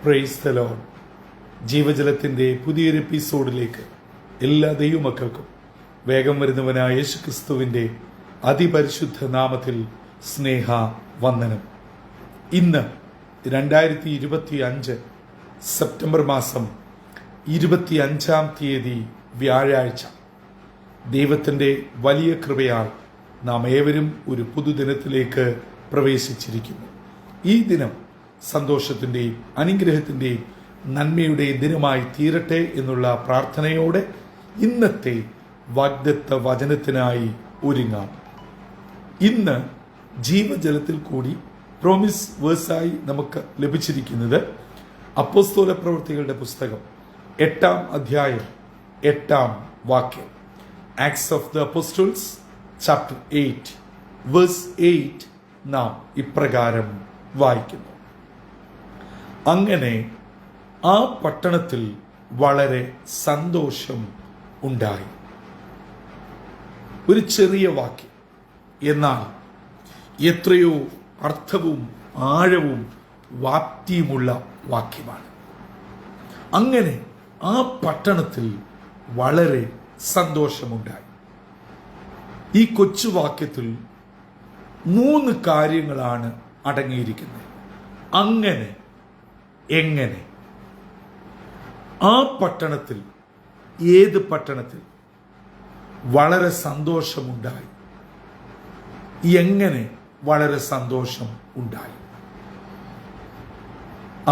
Praise the Lord. ജീവജലത്തിൻ്റെ പുതിയൊരു എപ്പിസോഡിലേക്ക് എല്ലാ ദൈവമക്കൾക്കും വേഗം വരുന്നവനായ യേശുക്രിസ്തുവിൻ്റെ അതിപരിശുദ്ധ നാമത്തിൽ സ്നേഹ വന്ദനം. ഇന്ന് 2025 സെപ്റ്റംബർ മാസം 25-ാം തീയതി വ്യാഴാഴ്ച. ദൈവത്തിൻ്റെ വലിയ കൃപയാൽ നാം ഏവരും ഒരു പുതുദിനത്തിലേക്ക് പ്രവേശിച്ചിരിക്കുന്നു. ഈ ദിനം സന്തോഷത്തിൻ്റെയും അനുഗ്രഹത്തിൻ്റെയും നന്മയുടെയും ദിനമായി തീരട്ടെ എന്നുള്ള പ്രാർത്ഥനയോടെ ഇന്നത്തെ വാഗ്ദത്ത വചനത്തിനായി ഒരുങ്ങാം. ഇന്ന് ജീവജലത്തിൽ കൂടി പ്രോമിസ് വേഴ്സായി നമുക്ക് ലഭിച്ചിരിക്കുന്നത് അപ്പോസ്തല പ്രവൃത്തികളുടെ പുസ്തകം 8-ാം അധ്യായം 8-ാം വാക്യം. Acts of the Apostles chapter 8 verse 8 നാം ഇപ്രകാരം വായിക്കുന്നു: അങ്ങനെ ആ പട്ടണത്തിൽ വളരെ സന്തോഷം ഉണ്ടായി. ഒരു ചെറിയ വാക്യം, എന്നാൽ എത്രയോ അർത്ഥവും ആഴവും വ്യാപ്തിയുമുള്ള വാക്യമാണ്. അങ്ങനെ ആ പട്ടണത്തിൽ വളരെ സന്തോഷമുണ്ടായി. ഈ കൊച്ചു വാക്യത്തിൽ 3 കാര്യങ്ങളാണ് അടങ്ങിയിരിക്കുന്നത്. അങ്ങനെ, എങ്ങനെ, ആ പട്ടണത്തിൽ, ഏത് പട്ടണത്തിൽ വളരെ സന്തോഷമുണ്ടായി, എങ്ങനെ വളരെ സന്തോഷം ഉണ്ടായി.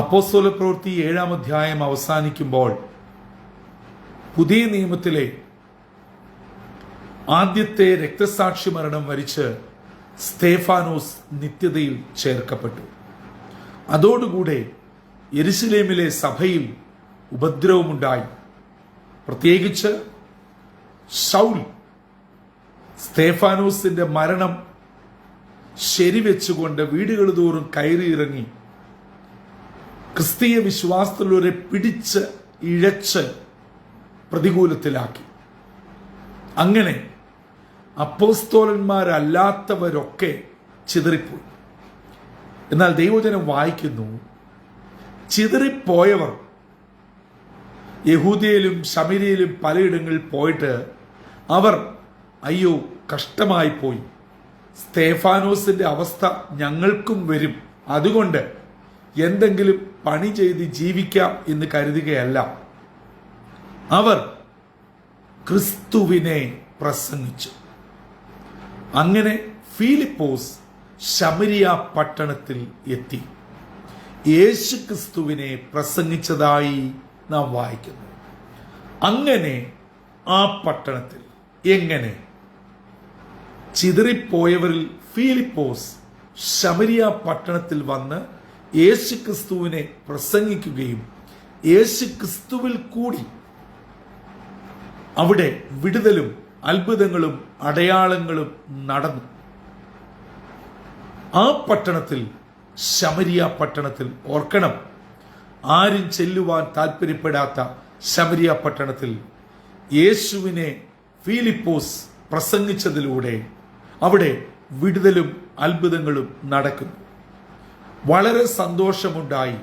അപ്പോസ്തല പ്രവൃത്തി 7-ാം അധ്യായം അവസാനിക്കുമ്പോൾ പുതിയ നിയമത്തിലെ ആദ്യത്തെ രക്തസാക്ഷി മരണം വരിച്ച് സ്തേഫാനോസ് നിത്യതയിൽ ചേർക്കപ്പെട്ടു. അതോടുകൂടെ യെരുശലേമിലെ സഭയിൽ ഉപദ്രവമുണ്ടായി. പ്രത്യേകിച്ച് ശൗൽ സ്തേഫാനോസിന്റെ മരണം ശരിവെച്ചുകൊണ്ട് വീടുകൾ തോറും കയറിയിറങ്ങി ക്രിസ്തീയ വിശ്വാസത്തിലുള്ളവരെ പിടിച്ച് ഇഴച്ച് പ്രതികൂലത്തിലാക്കി. അങ്ങനെ അപ്പോസ്തലന്മാരല്ലാത്തവരൊക്കെ ചിതറിപ്പോയി. എന്നാൽ ദൈവവചനം വായിക്കുന്നു, ചിതറിപ്പോയവർ യഹൂദയിലും ശമര്യയിലും പലയിടങ്ങളിൽ പോയിട്ട് അവർ അയ്യോ കഷ്ടമായി പോയി, സ്തേഫാനോസിന്റെ അവസ്ഥ ഞങ്ങൾക്കും വരും, അതുകൊണ്ട് എന്തെങ്കിലും പണി ചെയ്ത് ജീവിക്കാം എന്ന് കരുതുകയല്ല. അവർ ക്രിസ്തുവിനെ പ്രസംഗിച്ചു. അങ്ങനെ ഫിലിപ്പോസ് ശമരിയ പട്ടണത്തിൽ എത്തി യേശു ക്രിസ്തുവിനെ പ്രസംഗിച്ചതായി നാം വായിക്കുന്നു. അങ്ങനെ ആ പട്ടണത്തിൽ, എങ്ങനെ, ചിതറിപ്പോയവരിൽ ഫിലിപ്പോസ് ശമരിയ പട്ടണത്തിൽ വന്ന് യേശു ക്രിസ്തുവിനെ പ്രസംഗിക്കുകയും യേശു ക്രിസ്തുവിൽ കൂടി അവിടെ വിടുതലും അത്ഭുതങ്ങളും അടയാളങ്ങളും നടന്നു. ആ പട്ടണത്തിൽ, ശമരിയ പട്ടണത്തിൽ, ഓർക്കണം, ആരും ചെല്ലുവാൻ താല്പര്യപ്പെടാത്ത ശമരിയ പട്ടണത്തിൽ യേശുവിനെ ഫിലിപ്പോസ് പ്രസംഗിച്ചതിലൂടെ അവിടെ വിടുതലും അത്ഭുതങ്ങളും നടക്കുന്നു. വളരെ സന്തോഷമുണ്ടായി.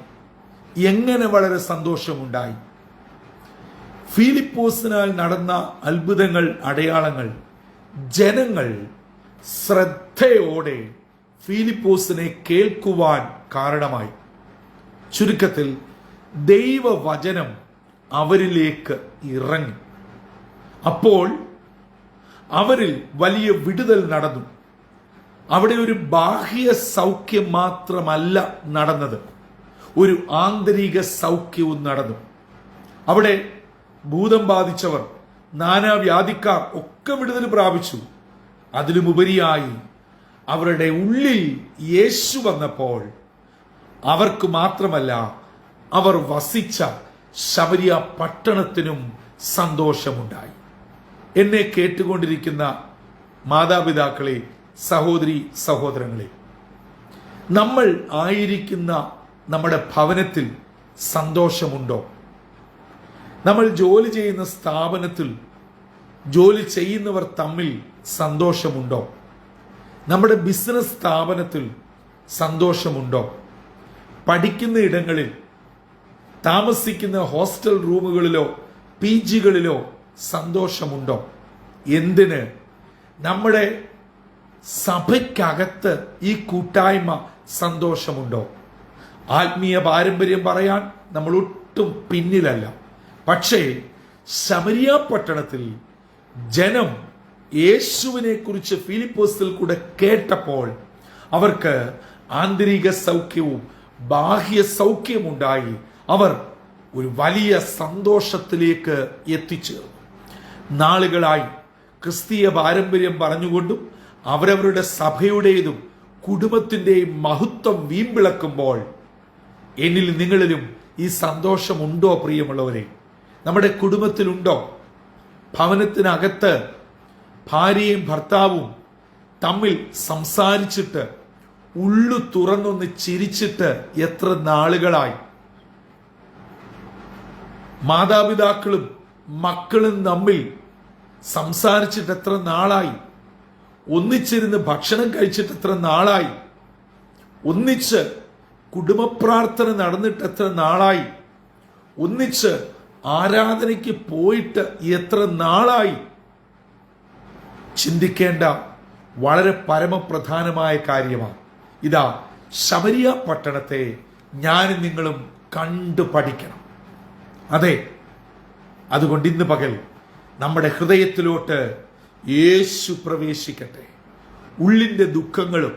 എങ്ങനെ വളരെ സന്തോഷമുണ്ടായി? ഫിലിപ്പോസിനാൽ നടന്ന അത്ഭുതങ്ങൾ, അടയാളങ്ങൾ ജനങ്ങൾ ശ്രദ്ധയോടെ ഫിലിപ്പോസിനെ കേൾക്കുവാൻ കാരണമായി. ചുരുക്കത്തിൽ ദൈവവചനം അവരിലേക്ക് ഇറങ്ങി. അപ്പോൾ അവരിൽ വലിയ വിടുതൽ നടന്നു. അവിടെ ഒരു ബാഹ്യ സൗഖ്യം മാത്രമല്ല നടന്നത്, ഒരു ആന്തരിക സൗഖ്യവും നടന്നു. അവിടെ ഭൂതം ബാധിച്ചവർ, നാനാവ്യാധിക്കാർ ഒക്കെ വിടുതൽ പ്രാപിച്ചു. അതിലുമുപരിയായി അവരുടെ ഉള്ളിൽ യേശു വന്നപ്പോൾ അവർക്ക് മാത്രമല്ല, അവർ വസിച്ച ശമരിയ പട്ടണത്തിനും സന്തോഷമുണ്ടായി. എന്നെ കേട്ടുകൊണ്ടിരിക്കുന്ന മാതാപിതാക്കളെ, സഹോദരി സഹോദരങ്ങളെ, നമ്മൾ ആയിരിക്കുന്ന നമ്മുടെ ഭവനത്തിൽ സന്തോഷമുണ്ടോ? നമ്മൾ ജോലി ചെയ്യുന്ന സ്ഥാപനത്തിൽ ജോലി ചെയ്യുന്നവർ തമ്മിൽ സന്തോഷമുണ്ടോ? നമ്മുടെ ബിസിനസ് സ്ഥാപനത്തിൽ സന്തോഷമുണ്ടോ? പഠിക്കുന്ന ഇടങ്ങളിൽ താമസിക്കുന്ന ഹോസ്റ്റൽ റൂമുകളിലോ PGകളിലോ സന്തോഷമുണ്ടോ? എന്തിന്? നമ്മുടെ സഭയ്ക്കകത്ത് ഈ കൂട്ടായ്മ സന്തോഷമുണ്ടോ? ആത്മീയ പാരമ്പര്യം പറയാൻ നമ്മൾ ഒട്ടും പിന്നിലല്ല. പക്ഷേ ശമരിയ പട്ടണത്തിൽ ജനം യേശുവിനെ കുറിച്ച് ഫിലിപ്പോസിൽ കൂടെ കേട്ടപ്പോൾ അവർക്ക് ആന്തരിക സൗഖ്യവും ബാഹ്യ സൗഖ്യമുണ്ടായി. അവർ ഒരു വലിയ സന്തോഷത്തിലേക്ക് എത്തിച്ചേർന്നു. നാളുകളായി ക്രിസ്തീയ പാരമ്പര്യം പറഞ്ഞുകൊണ്ടും അവരവരുടെ സഭയുടേതും കുടുംബത്തിൻ്റെയും മഹത്വം വീമ്പിളക്കുമ്പോൾ എന്നിൽ നിങ്ങളിലും ഈ സന്തോഷമുണ്ടോ പ്രിയമുള്ളവരെ? നമ്മുടെ കുടുംബത്തിലുണ്ടോ? ഭവനത്തിനകത്ത് ഭാര്യയും ഭർത്താവും തമ്മിൽ സംസാരിച്ചിട്ട് ഉള്ളു തുറന്നൊന്ന് ചിരിച്ചിട്ട് എത്ര നാളുകളായി? മാതാപിതാക്കളും മക്കളും തമ്മിൽ സംസാരിച്ചിട്ട് എത്ര നാളായി? ഒന്നിച്ചിരുന്ന് ഭക്ഷണം കഴിച്ചിട്ട് എത്ര നാളായി? ഒന്നിച്ച് കുടുംബ പ്രാർത്ഥന നടന്നിട്ട് എത്ര നാളായി? ഒന്നിച്ച് ആരാധനയ്ക്ക് പോയിട്ട് എത്ര നാളായി? ചിന്തിക്കേണ്ട വളരെ പരമപ്രധാനമായ കാര്യമാണ്. ഇതാ ശമരിയ പട്ടണത്തെ ഞാനും നിങ്ങളും കണ്ടു പഠിക്കണം. അതെ, അതുകൊണ്ട് ഇന്ന് പകൽ നമ്മുടെ ഹൃദയത്തിലോട്ട് യേശു പ്രവേശിക്കട്ടെ. ഉള്ളിൻ്റെ ദുഃഖങ്ങളും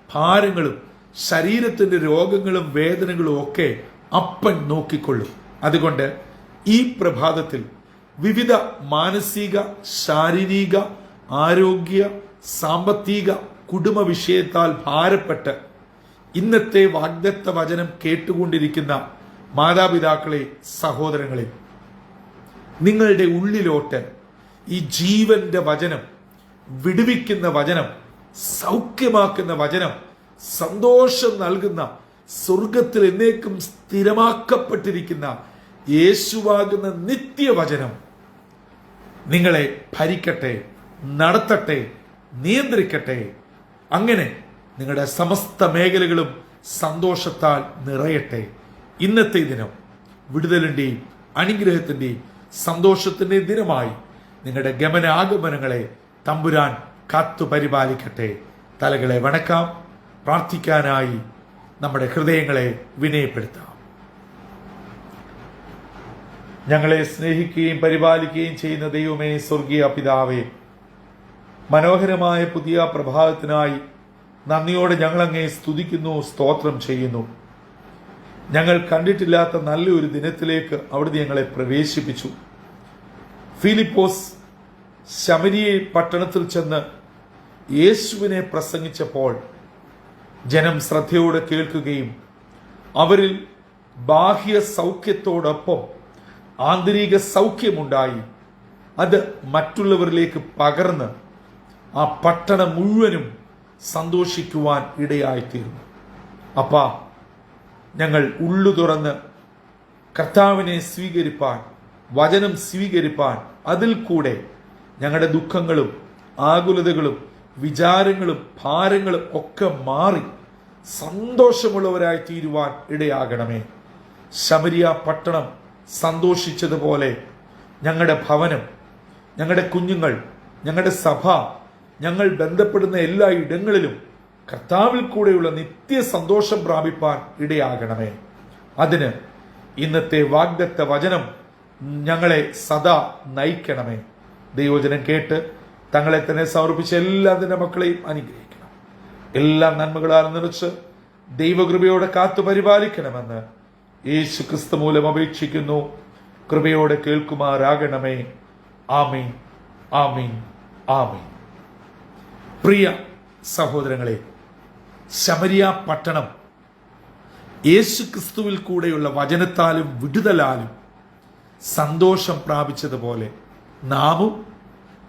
ഭാരങ്ങളും ശരീരത്തിൻ്റെ രോഗങ്ങളും വേദനകളും ഒക്കെ അപ്പൻ നോക്കിക്കൊള്ളും. അതുകൊണ്ട് ഈ പ്രഭാതത്തിൽ വിവിധ മാനസിക, ശാരീരിക, ആരോഗ്യ, സാമ്പത്തിക, കുടുംബ വിഷയത്താൽ ഭാരപ്പെട്ട് ഇന്നത്തെ വാഗ്ദത്ത വചനം കേട്ടുകൊണ്ടിരിക്കുന്ന മാതാപിതാക്കളെ, സഹോദരങ്ങളെ, നിങ്ങളുടെ ഉള്ളിലോട്ട് ഈ ജീവന്റെ വചനം, വിടുവിക്കുന്ന വചനം, സൗഖ്യമാക്കുന്ന വചനം, സന്തോഷം നൽകുന്ന, സ്വർഗത്തിൽ എന്നേക്കും സ്ഥിരമാക്കപ്പെട്ടിരിക്കുന്ന യേശുവാകുന്ന നിത്യവചനം നിങ്ങളെ ഭരിക്കട്ടെ, നടത്തട്ടെ, നിയന്ത്രിക്കട്ടെ. അങ്ങനെ നിങ്ങളുടെ സമസ്ത മേഖലകളും സന്തോഷത്താൽ നിറയട്ടെ. ഇന്നത്തെ ദിനം വിടുതലിന്റെയും അനുഗ്രഹത്തിന്റെയും സന്തോഷത്തിന്റെയും ദിനമായി നിങ്ങളുടെ ഗമനാഗമനങ്ങളെ തമ്പുരാൻ കാത്തു പരിപാലിക്കട്ടെ. തലകളെ വണക്കാം. പ്രാർത്ഥിക്കാനായി നമ്മുടെ ഹൃദയങ്ങളെ വിനയപ്പെടുത്താം. ഞങ്ങളെ സ്നേഹിക്കുകയും പരിപാലിക്കുകയും ചെയ്യുന്ന ദൈവമേ, സ്വർഗീയ പിതാവേ, മനോഹരമായ പുതിയ പ്രഭാതത്തിനായി നന്ദിയോടെ ഞങ്ങളങ്ങേ സ്തുതിക്കുന്നു, സ്തോത്രം ചെയ്യുന്നു. ഞങ്ങൾ കണ്ടിട്ടില്ലാത്ത നല്ലൊരു ദിനത്തിലേക്ക് അവിടുന്ന് ഞങ്ങളെ പ്രവേശിപ്പിച്ചു. ഫിലിപ്പോസ് ശമരിയ പട്ടണത്തിൽ ചെന്ന് യേശുവിനെ പ്രസംഗിച്ചപ്പോൾ ജനം ശ്രദ്ധയോടെ കേൾക്കുകയും അവരിൽ ബാഹ്യ സൗഖ്യത്തോടൊപ്പം ആന്തരിക സൗഖ്യമുണ്ടായി. അത് മറ്റുള്ളവരിലേക്ക് പകർന്ന് ആ പട്ടണം മുഴുവനും സന്തോഷിക്കുവാൻ ഇടയായിത്തീർന്നു. അപ്പാ, ഞങ്ങൾ ഉള്ളു തുറന്ന് കർത്താവിനെ സ്വീകരിപ്പാൻ, വചനം സ്വീകരിപ്പാൻ, അതിൽ കൂടെ ഞങ്ങളുടെ ദുഃഖങ്ങളും ആകുലതകളും വിചാരങ്ങളും ഭാരങ്ങളും ഒക്കെ മാറി സന്തോഷമുള്ളവരായി തീരുവാൻ ഇടയാകണമേ. ശമരിയ പട്ടണം സന്തോഷിച്ചതുപോലെ ഞങ്ങളുടെ ഭവനം, ഞങ്ങളുടെ കുഞ്ഞുങ്ങൾ, ഞങ്ങളുടെ സഭ, ഞങ്ങൾ ബന്ധപ്പെടുന്ന എല്ലാ ഇടങ്ങളിലും കർത്താവിൽ കൂടെയുള്ള നിത്യ സന്തോഷം പ്രാപിപ്പാൻ ഇടയാകണമേ. അതിന് ഇന്നത്തെ വാഗ്ദത്ത വചനം ഞങ്ങളെ സദാ നയിക്കണമേ. ദൈവവചനം കേട്ട് തങ്ങളെ തന്നെ സമർപ്പിച്ച എല്ലാ അതിന്റെ മക്കളെയും അനുഗ്രഹിക്കണം. എല്ലാ നന്മകളാൽ നിറച്ച് ദൈവകൃപയോടെ കാത്തു പരിപാലിക്കണമെന്ന് യേശു ക്രിസ്തു മൂലം അപേക്ഷിക്കുന്നു. കൃപയോടെ കേൾക്കുമാറാകണമേ. ആമീൻ, ആമീൻ, ആമീൻ. പ്രിയ സഹോദരങ്ങളെ, ശമരിയ പട്ടണം യേശു ക്രിസ്തുവിൽ കൂടെയുള്ള വചനത്താലും വിടുതലാലും സന്തോഷം പ്രാപിച്ചതുപോലെ നാമും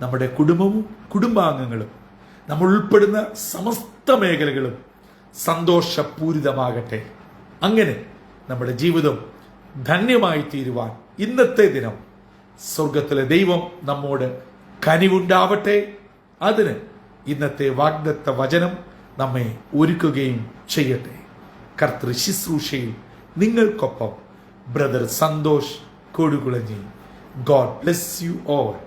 നമ്മുടെ കുടുംബവും കുടുംബാംഗങ്ങളും നമ്മൾ ഉൾപ്പെടുന്ന സമസ്ത മേഖലകളും സന്തോഷപൂരിതമാകട്ടെ. അങ്ങനെ നമ്മുടെ ജീവിതം ധന്യമായി തീരുവാൻ ഇന്നത്തെ ദിനം സ്വർഗത്തിലെ ദൈവം നമ്മോട് കനിവുണ്ടാവട്ടെ. അതിന് ഇന്നത്തെ വാഗ്ദത്ത വചനം നമ്മെ ഒരുക്കുകയും ചെയ്യട്ടെ. കർത്തൃ ശുശ്രൂഷയിൽ നിങ്ങൾക്കൊപ്പം brother Santhosh Kodukulanji. God bless you all.